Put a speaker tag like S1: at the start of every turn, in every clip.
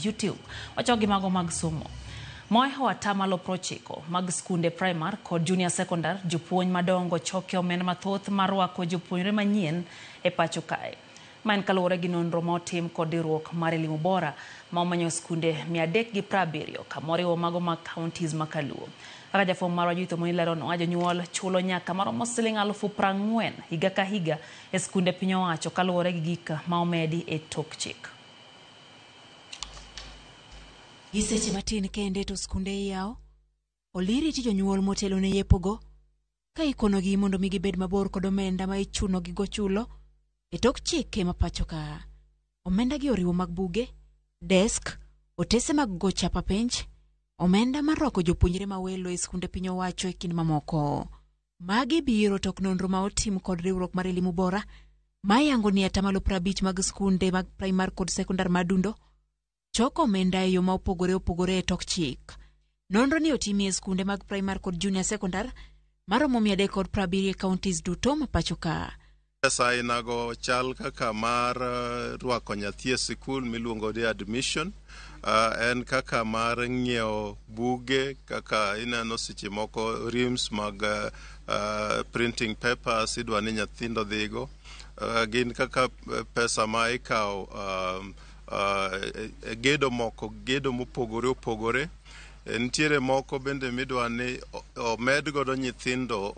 S1: YouTube. Wachogi mago mag somo. Moeho atamalo prochiko mag skunde primar kod junior secondary jopuonj madongo choke omenda mathoth marwako jopuonjre manyien e pacho kae. Man kalore gi nonro motim kod riwruok mar elimu bora ma omanyo skunde 370 kamoriwo mago mag counties makaluo. Kaka jafwamb marwa Judith Omondi lerono, jonyuol chulo nyaka maromo siling 40,000 higa ka higa e skunde piny owacho kalure gi gik ma omedi e tok chik.
S2: Giseche matin kende to skunde yao oliri ti jonyuol motelo ne yepogo ka ikonogi mondo mi gibed mabor kod omenda ma ichuno gi go chulo e tok chike ma pacho ka. Omenda gi oriwo mag buge, desk, otese mag go chapa penj, omenda marwako jopuonjre ma welo e skunde piny owacho e kind mamoko. Magi biro tok nonro ma otim kod riwruok mar elimu bora ma yango ni atamalo 50 mag skunde mag primar kod sekondar madundo choko omenda e yo ma opogore e tok chik. Nonro ni otimi e skunde mag primar kod junior sekondar maromo 370 counties duto ma pacho ka.
S3: Pesa inago chal kaka mar rwako nyathi e sikul miluongo ni admission, en kaka mar ng'iewo buge, kaka ineno seche moko rims mag printing papers idwa ni nyithindo dhigo, gin kaka pesa ma ikawo gedo mopogore opogore. Ntiere moko bende midwa ni omed godo nyithindo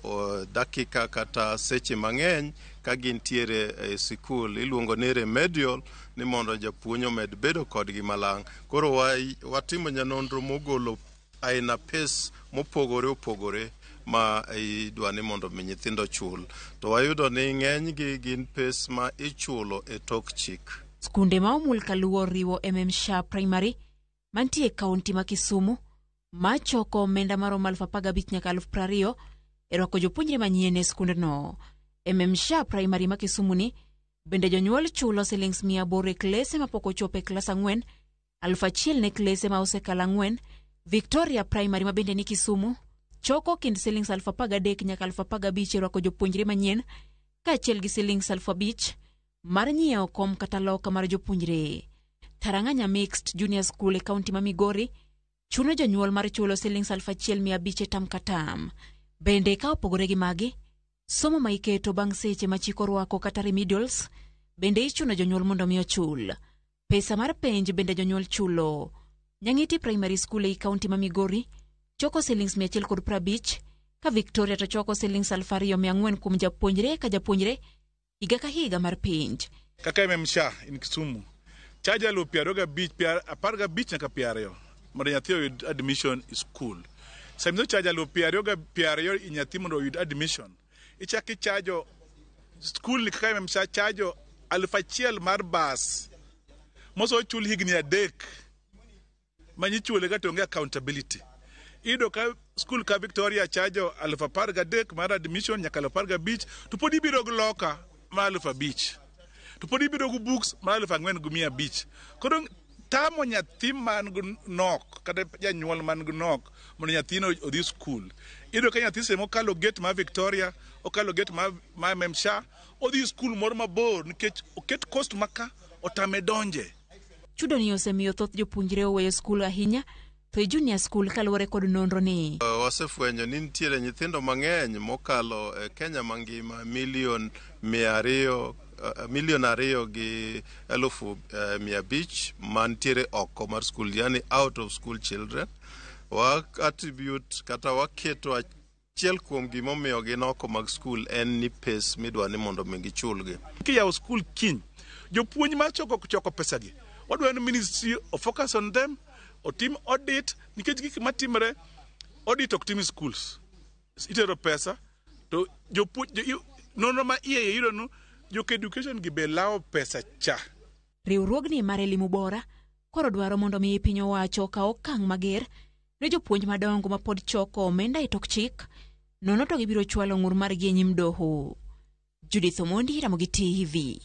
S3: dakika kata seche mang'eny ka gintiere e sikul, iluongo ni remedial, ni mondo japuonj omed bedo kodgi malang'. Koro watimo nyanonro mogolo aina pes mopogore opogore ma idwa ni mondo mi nyithindo chul. To wayudo ni ng'eny gi gin pes ma ichulo e tok chik.
S2: Skunde ma omul kaluwo riwo MMSHA primary mantie kaunti ma Kisumu ma choko omenda maromo 15,000 nyaka 20,000 e rwako jopuonjre manyien e skunde no. MMSHA primary ma Kisumu ni bende jonyuol chulo silings 800 e klese ma pok ochopo e klas 4, 1,000 ne klese ma osekalo 4. Victoria primary ma bende ni Kisumu choko kind silings 13,000 nyaka 15,000 e rwako jopuonjre manyien kaachiel gi silings 5,000 mar nyiewo kom kata loka mar jopuonjre. Tarang'anya Mixed Junior School e kaunti ma Migori chuno jonyuol mar chulo silings 1,500 tam katam. Bende ka opogore gi magi, somo ma iketo bang' seche ma chiko rwako kata remedials bende ichuno jonyuol mondo mi ochul. Pesa mar penj bende jonyuol chulo. Nyang'iti Primary School e kaunti ma Migori choko silings 150 ka Victoria to choko silings 2,400 kuom japuonjre ka japuonjre higa ka higa mar penj.
S4: Kaka MMSHA in Kisumu chaja lo 15 nyaka 20 mondo nyathi oyud admission e school. Samizo chaja lo 20 i nyathi mondo oyud admission. Ichaki chajo school ni kaka MMSHA chajo 1,000 mar bus moso chul higni 3 manyi chule ka tonge accountability. Ido ka school ka Victoria chajo 13,000 mar admission nyaka 15 to podi biro loka mar 5,000 to podi biro gu books mar 4,500. Koro tamo nyathi man nok kata janyuol man nok mondo nyathino odhi school. Ido ka nyathi semo kalo gate ma Victoria okalo gate ma MMSHA odhi school moro mabor nikech oket cost maka otame donje.
S2: Chudo ni osemiyo thoth jopuonjre oweyo skul ahinya to junior school kalure kod nonro ni.
S3: Wasefwenyo ni nitiere nyithindo mang'eny mokalo Kenya mangima milion 2 gi 1,500 mantiere oko mar skul, yani out of school children. Wa attribute kata waketo achiel kuom gimomiyo gin oko mag skul en ni pes midwa ni mondo mi gichulgi.
S4: Kiyawo skul kiny jopuonj ma choko pesa gi wadwa ni ministry of focus on them o team audit nikech gik matimre audit ok tim schools. Itero pesa to nono ma iye yiro no joka education gi be lao pesa cha.
S2: Riwruogni mar elimu bora koro dwaro mondo mi piny owacho ka okang' mager ne jopuonj madongo ma pod choko omenda e tok chik, nono to gibiro chwalo ng'ur mar gi e nyim doho. Judith Omondi, Ramogi TV.